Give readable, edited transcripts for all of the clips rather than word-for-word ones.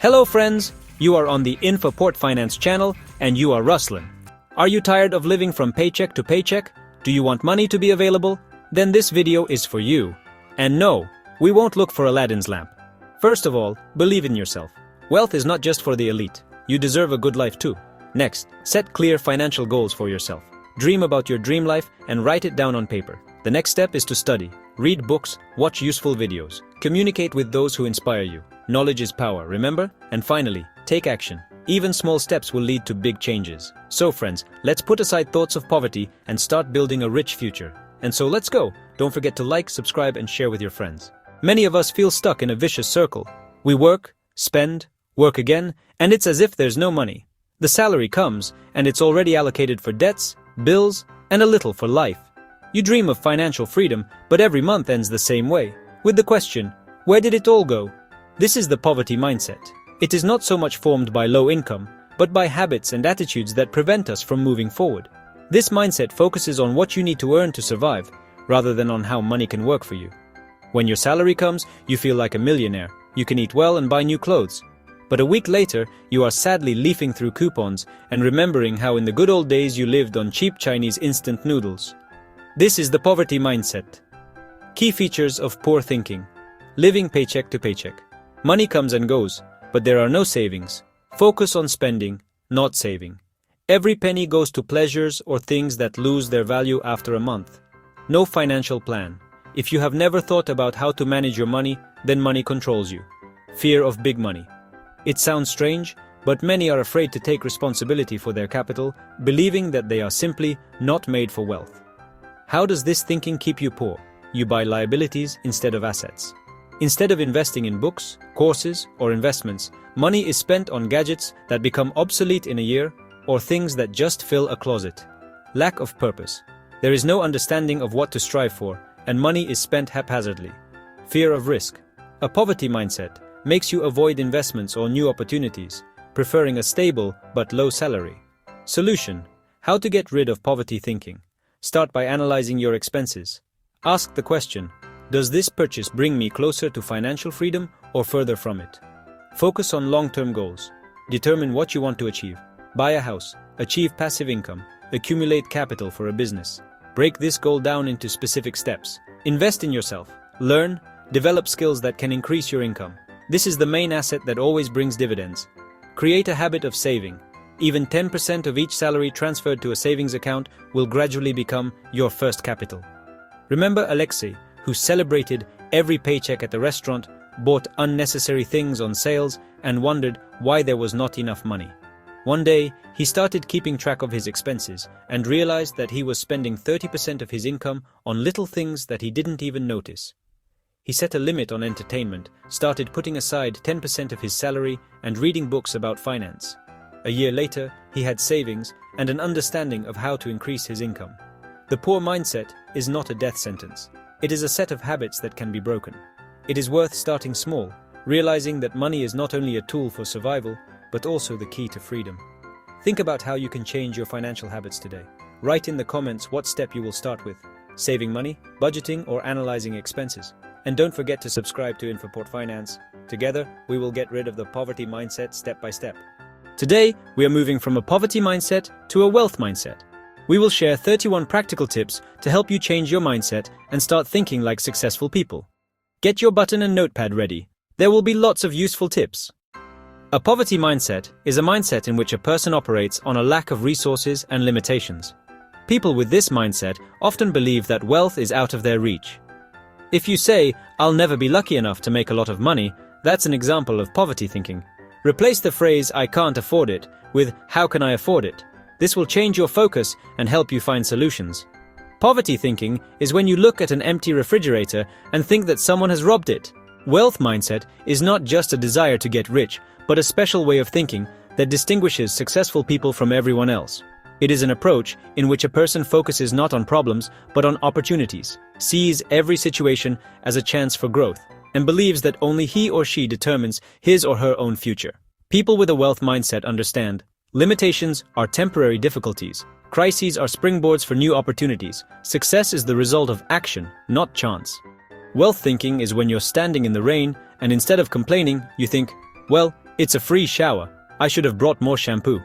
Hello friends, you are on the INFAPORTFINANCE channel and you are Ruslan. Are you tired of living from paycheck to paycheck? Do you want money to be available? Then this video is for you. And no, we won't look for Aladdin's lamp. First of all, believe in yourself. Wealth is not just for the elite. You deserve a good life too. Next, set clear financial goals for yourself. Dream about your dream life and write it down on paper. The next step is to study. Read books, watch useful videos, communicate with those who inspire you. Knowledge is power, remember? And finally, take action. Even small steps will lead to big changes. So friends, let's put aside thoughts of poverty and start building a rich future. And so let's go. Don't forget to like, subscribe, and share with your friends. Many of us feel stuck in a vicious circle. We work, spend, work again, and it's as if there's no money. The salary comes, and it's already allocated for debts, bills, and a little for life. You dream of financial freedom, but every month ends the same way, with the question, where did it all go? This is the poverty mindset. It is not so much formed by low income, but by habits and attitudes that prevent us from moving forward. This mindset focuses on what you need to earn to survive, rather than on how money can work for you. When your salary comes, you feel like a millionaire. You can eat well and buy new clothes. But a week later, you are sadly leafing through coupons and remembering how in the good old days you lived on cheap Chinese instant noodles. This is the poverty mindset. Key features of poor thinking. Living paycheck to paycheck. Money comes and goes, but there are no savings. Focus on spending, not saving. Every penny goes to pleasures or things that lose their value after a month. No financial plan. If you have never thought about how to manage your money, then money controls you. Fear of big money. It sounds strange, but many are afraid to take responsibility for their capital, believing that they are simply not made for wealth. How does this thinking keep you poor? You buy liabilities instead of assets. Instead of investing in books, courses, or investments, money is spent on gadgets that become obsolete in a year or things that just fill a closet. Lack of purpose. There is no understanding of what to strive for, and money is spent haphazardly. Fear of risk. A poverty mindset makes you avoid investments or new opportunities, preferring a stable but low salary. Solution. How to get rid of poverty thinking. Start by analyzing your expenses. Ask the question, does this purchase bring me closer to financial freedom or further from it? Focus on long-term goals. Determine what you want to achieve. Buy a house, achieve passive income, accumulate capital for a business. Break this goal down into specific steps. Invest in yourself. Learn, develop skills that can increase your income. This is the main asset that always brings dividends. Create a habit of saving. Even 10% of each salary transferred to a savings account will gradually become your first capital. Remember Alexei, who celebrated every paycheck at the restaurant, bought unnecessary things on sales, and wondered why there was not enough money. One day, he started keeping track of his expenses and realized that he was spending 30% of his income on little things that he didn't even notice. He set a limit on entertainment, started putting aside 10% of his salary and reading books about finance. A year later, he had savings and an understanding of how to increase his income. The poor mindset is not a death sentence. It is a set of habits that can be broken. It is worth starting small, realizing that money is not only a tool for survival, but also the key to freedom. Think about how you can change your financial habits today. Write in the comments what step you will start with: saving money, budgeting, or analyzing expenses. And don't forget to subscribe to INFAPORT Finance. Together, we will get rid of the poverty mindset step by step. Today, we are moving from a poverty mindset to a wealth mindset. We will share 31 practical tips to help you change your mindset and start thinking like successful people. Get your button and notepad ready. There will be lots of useful tips. A poverty mindset is a mindset in which a person operates on a lack of resources and limitations. People with this mindset often believe that wealth is out of their reach. If you say, "I'll never be lucky enough to make a lot of money," that's an example of poverty thinking. Replace the phrase, "I can't afford it," with, "How can I afford it?" This will change your focus and help you find solutions. Poverty thinking is when you look at an empty refrigerator and think that someone has robbed it. Wealth mindset is not just a desire to get rich, but a special way of thinking that distinguishes successful people from everyone else. It is an approach in which a person focuses not on problems, but on opportunities, sees every situation as a chance for growth, and believes that only he or she determines his or her own future. People with a wealth mindset understand limitations are temporary difficulties, crises are springboards for new opportunities, success is the result of action, not chance. Wealth thinking is when you're standing in the rain and instead of complaining, you think, well, It's a free shower. I should have brought more shampoo.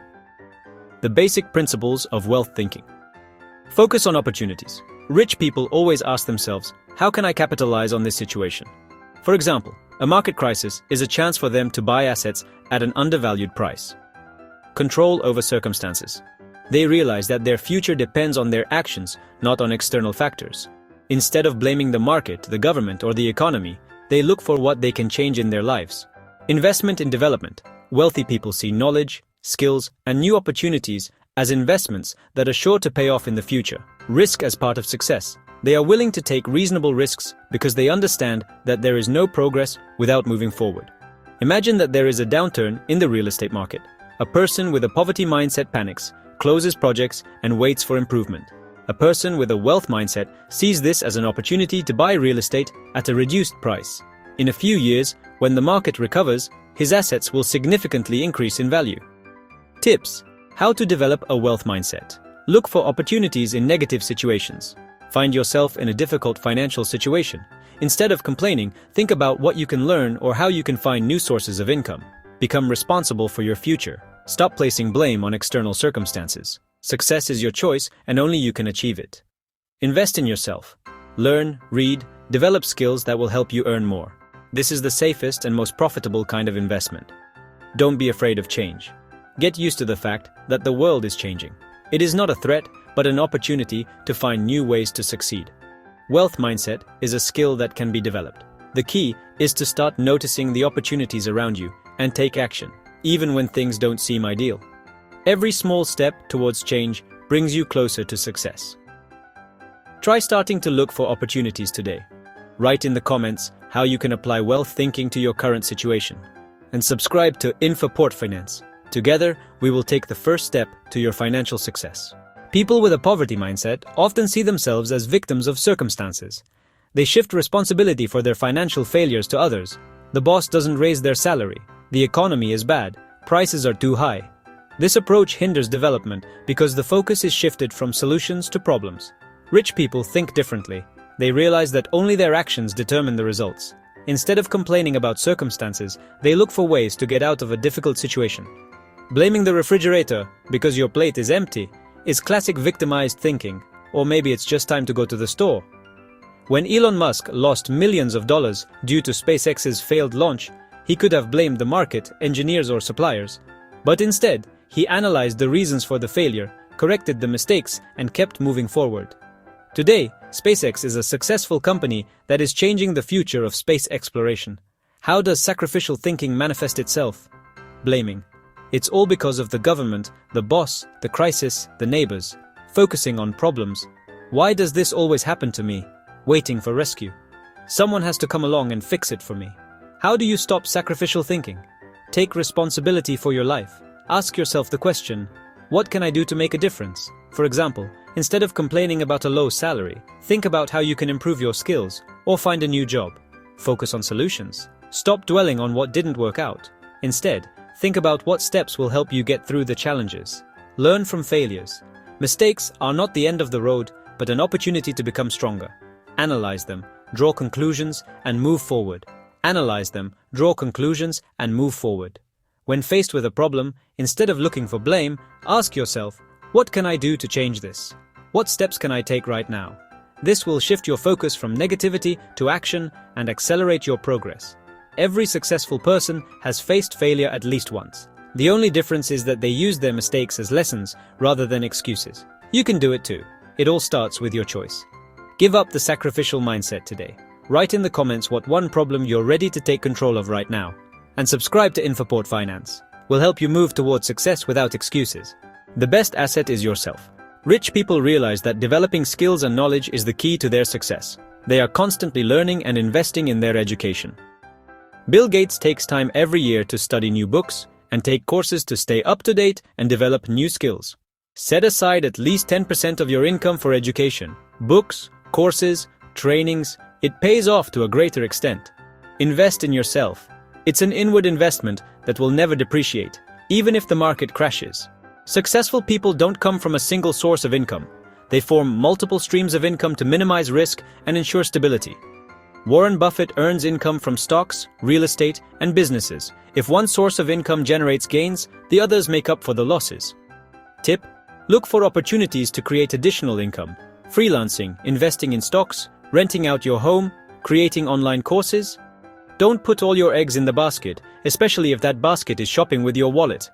The basic principles of wealth thinking. Focus on opportunities. Rich people always ask themselves, how can I capitalize on this situation? For example, a market crisis is a chance for them to buy assets at an undervalued price. Control over circumstances. They realize that their future depends on their actions, not on external factors. Instead of blaming the market, the government, or the economy, they look for what they can change in their lives. Investment in development. Wealthy people see knowledge, skills, and new opportunities as investments that are sure to pay off in the future. Risk as part of success. They are willing to take reasonable risks because they understand that there is no progress without moving forward. Imagine that there is a downturn in the real estate market. A person with a poverty mindset panics, closes projects, and waits for improvement. A person with a wealth mindset sees this as an opportunity to buy real estate at a reduced price. In a few years, when the market recovers, his assets will significantly increase in value. Tips: how to develop a wealth mindset. Look for opportunities in negative situations. Find yourself in a difficult financial situation. Instead of complaining, think about what you can learn or how you can find new sources of income. Become responsible for your future. Stop placing blame on external circumstances. Success is your choice, and only you can achieve it. Invest in yourself. Learn, read, develop skills that will help you earn more. This is the safest and most profitable kind of investment. Don't be afraid of change. Get used to the fact that the world is changing. It is not a threat, but an opportunity to find new ways to succeed. Wealth mindset is a skill that can be developed. The key is to start noticing the opportunities around you and take action, even when things don't seem ideal. Every small step towards change brings you closer to success. Try starting to look for opportunities today. Write in the comments how you can apply wealth thinking to your current situation. And subscribe to INFAPORTFINANCE. Together, we will take the first step to your financial success. People with a poverty mindset often see themselves as victims of circumstances. They shift responsibility for their financial failures to others. The boss doesn't raise their salary. The economy is bad. Prices are too high. This approach hinders development because the focus is shifted from solutions to problems. Rich people think differently. They realize that only their actions determine the results. Instead of complaining about circumstances, they look for ways to get out of a difficult situation. Blaming the refrigerator because your plate is empty is classic victimized thinking, or maybe it's just time to go to the store. When Elon Musk lost millions of dollars due to SpaceX's failed launch, he could have blamed the market, engineers, or suppliers. But instead, he analyzed the reasons for the failure, corrected the mistakes, and kept moving forward. Today, SpaceX is a successful company that is changing the future of space exploration. How does sacrificial thinking manifest itself? Blaming. It's all because of the government, the boss, the crisis, the neighbors. Focusing on problems. Why does this always happen to me? Waiting for rescue. Someone has to come along and fix it for me. How do you stop sacrificial thinking? Take responsibility for your life. Ask yourself the question, what can I do to make a difference? For example, instead of complaining about a low salary, think about how you can improve your skills or find a new job. Focus on solutions. Stop dwelling on what didn't work out. Instead, think about what steps will help you get through the challenges. Learn from failures. Mistakes are not the end of the road, but an opportunity to become stronger. Analyze them, draw conclusions, and move forward. Analyze them, draw conclusions, and move forward. When faced with a problem, instead of looking for blame, ask yourself, what can I do to change this? What steps can I take right now? This will shift your focus from negativity to action and accelerate your progress. Every successful person has faced failure at least once. The only difference is that they use their mistakes as lessons rather than excuses. You can do it too. It all starts with your choice. Give up the sacrificial mindset today. Write in the comments what one problem you're ready to take control of right now. And subscribe to INFAPORT Finance. We'll help you move towards success without excuses. The best asset is yourself. Rich people realize that developing skills and knowledge is the key to their success. They are constantly learning and investing in their education. Bill Gates takes time every year to study new books and take courses to stay up to date and develop new skills. Set aside at least 10% of your income for education. Books, courses, trainings, it pays off to a greater extent. Invest in yourself. It's an inward investment that will never depreciate, even if the market crashes. Successful people don't come from a single source of income. They form multiple streams of income to minimize risk and ensure stability. Warren Buffett earns income from stocks, real estate, and businesses. If one source of income generates gains, the others make up for the losses. Tip: look for opportunities to create additional income. Freelancing, investing in stocks, renting out your home, creating online courses. Don't put all your eggs in the basket, especially if that basket is shopping with your wallet.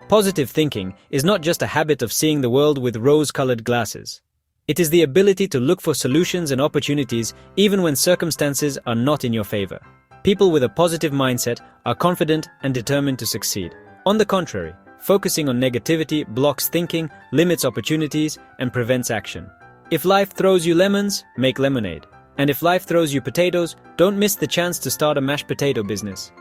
Positive thinking is not just a habit of seeing the world with rose-colored glasses. It is the ability to look for solutions and opportunities even when circumstances are not in your favor. People with a positive mindset are confident and determined to succeed. On the contrary, focusing on negativity blocks thinking, limits opportunities, and prevents action. If life throws you lemons, make lemonade. And if life throws you potatoes, don't miss the chance to start a mashed potato business.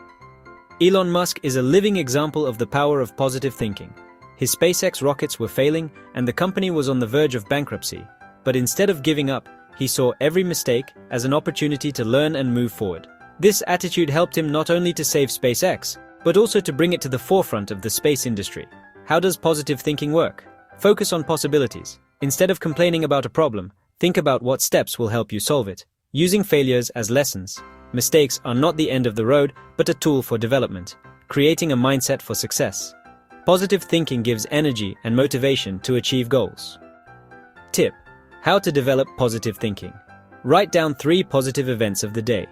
Elon Musk is a living example of the power of positive thinking. His SpaceX rockets were failing and the company was on the verge of bankruptcy. But instead of giving up, he saw every mistake as an opportunity to learn and move forward. This attitude helped him not only to save SpaceX, but also to bring it to the forefront of the space industry. How does positive thinking work? Focus on possibilities. Instead of complaining about a problem, think about what steps will help you solve it. Using failures as lessons. Mistakes are not the end of the road, but a tool for development. Creating a mindset for success. Positive thinking gives energy and motivation to achieve goals. Tip: how to develop positive thinking. Write down 3 positive events of the day.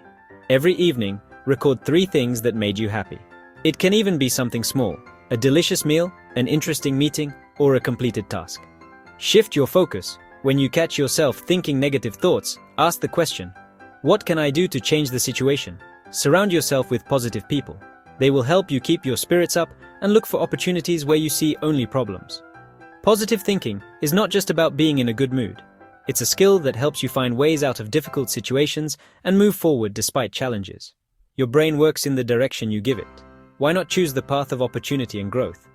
Every evening, record 3 things that made you happy. It can even be something small: a delicious meal, an interesting meeting, or a completed task. Shift your focus. When you catch yourself thinking negative thoughts, ask the question, what can I do to change the situation? Surround yourself with positive people. They will help you keep your spirits up and look for opportunities where you see only problems. Positive thinking is not just about being in a good mood. It's a skill that helps you find ways out of difficult situations and move forward despite challenges. Your brain works in the direction you give it. Why not choose the path of opportunity and growth?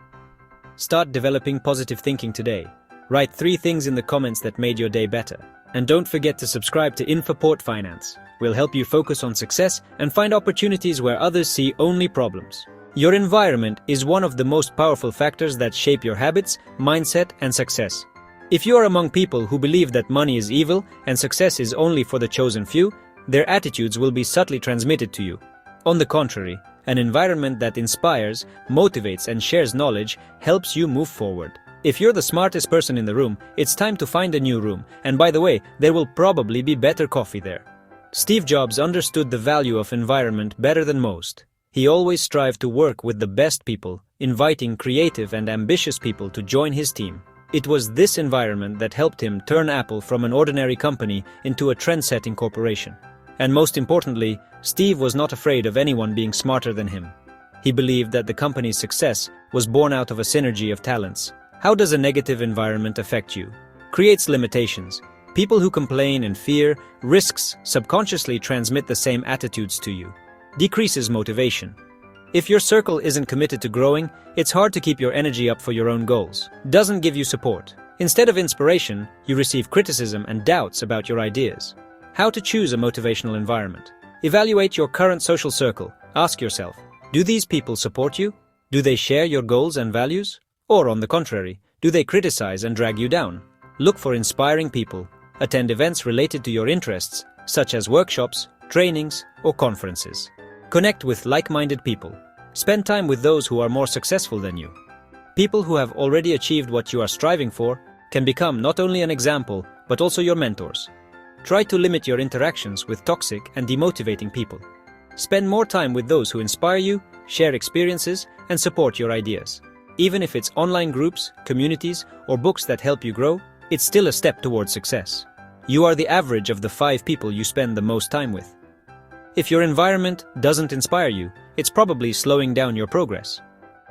Start developing positive thinking today. Write 3 things in the comments that made your day better. And don't forget to subscribe to INFAPORT Finance. We'll help you focus on success and find opportunities where others see only problems. Your environment is one of the most powerful factors that shape your habits, mindset, and success. If you are among people who believe that money is evil and success is only for the chosen few, their attitudes will be subtly transmitted to you. On the contrary, an environment that inspires, motivates, and shares knowledge helps you move forward. If you're the smartest person in the room, it's time to find a new room, and by the way, there will probably be better coffee there. Steve Jobs understood the value of environment better than most. He always strived to work with the best people, inviting creative and ambitious people to join his team. It was this environment that helped him turn Apple from an ordinary company into a trend-setting corporation. And most importantly, Steve was not afraid of anyone being smarter than him. He believed that the company's success was born out of a synergy of talents. How does a negative environment affect you? Creates limitations. People who complain and fear risks subconsciously transmit the same attitudes to you. Decreases motivation. If your circle isn't committed to growing, it's hard to keep your energy up for your own goals. Doesn't give you support. Instead of inspiration, you receive criticism and doubts about your ideas. How to choose a motivational environment. Evaluate your current social circle. Ask yourself, do these people support you? Do they share your goals and values? Or on the contrary, do they criticize and drag you down? Look for inspiring people. Attend events related to your interests, such as workshops, trainings, or conferences. Connect with like-minded people. Spend time with those who are more successful than you. People who have already achieved what you are striving for can become not only an example, but also your mentors. Try to limit your interactions with toxic and demotivating people. Spend more time with those who inspire you, share experiences, and support your ideas. Even if it's online groups, communities, or books that help you grow, it's still a step towards success. You are the average of the 5 people you spend the most time with. If your environment doesn't inspire you, it's probably slowing down your progress.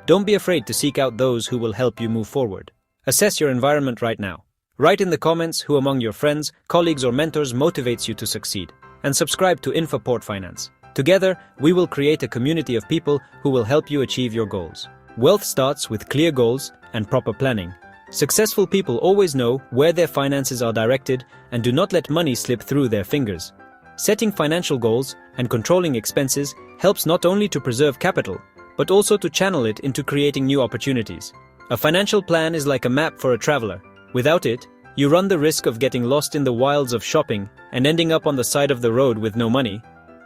Don't be afraid to seek out those who will help you move forward. Assess your environment right now. Write in the comments who among your friends, colleagues, or mentors motivates you to succeed. And subscribe to INFAPORT Finance. Together, we will create a community of people who will help you achieve your goals. Wealth starts with clear goals and proper planning. Successful people always know where their finances are directed and do not let money slip through their fingers. Setting financial goals and controlling expenses helps not only to preserve capital, but also to channel it into creating new opportunities. A financial plan is like a map for a traveler. Without it, you run the risk of getting lost in the wilds of shopping and ending up on the side of the road with no money.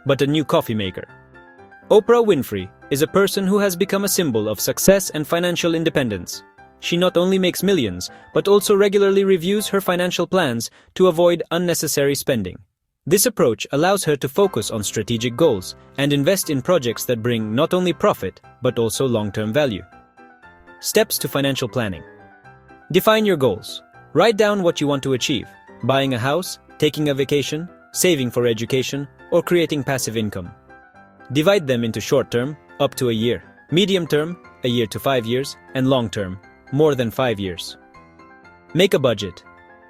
but a new coffee maker. Oprah Winfrey is a person who has become a symbol of success and financial independence. She not only makes millions, but also regularly reviews her financial plans to avoid unnecessary spending. This approach allows her to focus on strategic goals and invest in projects that bring not only profit, but also long-term value. Steps to financial planning. Define your goals. Write down what you want to achieve: buying a house, taking a vacation, saving for education, or creating passive income. Divide them into short-term, up to a year, medium-term, a year to 5 years, and long-term, more than 5 years. Make a budget.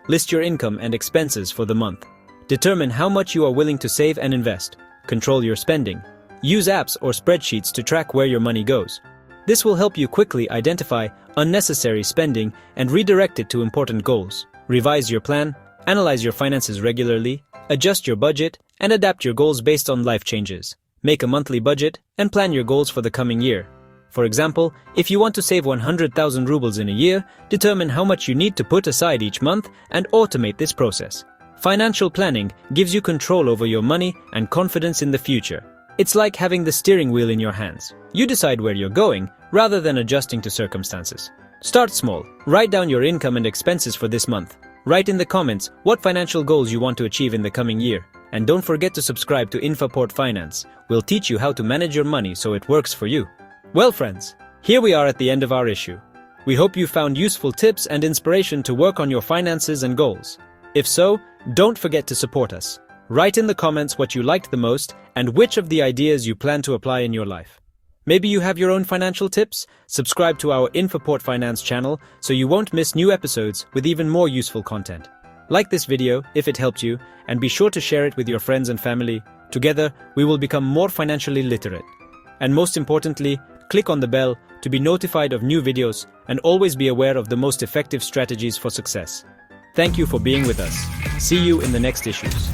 List your income and expenses for the month. Determine how much you are willing to save and invest. Control your spending. Use apps or spreadsheets to track where your money goes. This will help you quickly identify unnecessary spending and redirect it to important goals. Revise your plan, analyze your finances regularly, adjust your budget, and adapt your goals based on life changes. Make a monthly budget and plan your goals for the coming year. For example, if you want to save 100,000 rubles in a year, determine how much you need to put aside each month and automate this process. Financial planning gives you control over your money and confidence in the future. It's like having the steering wheel in your hands. You decide where you're going rather than adjusting to circumstances. Start small. Write down your income and expenses for this month. Write in the comments what financial goals you want to achieve in the coming year. And don't forget to subscribe to INFAPORT Finance. We'll teach you how to manage your money so it works for you. Well, friends, here we are at the end of our issue. We hope you found useful tips and inspiration to work on your finances and goals. If so, don't forget to support us. Write in the comments what you liked the most and which of the ideas you plan to apply in your life. Maybe you have your own financial tips? Subscribe to our INFAPORT Finance channel so you won't miss new episodes with even more useful content. Like this video if it helped you, and be sure to share it with your friends and family. Together, we will become more financially literate. And most importantly, click on the bell to be notified of new videos and always be aware of the most effective strategies for success. Thank you for being with us. See you in the next issues.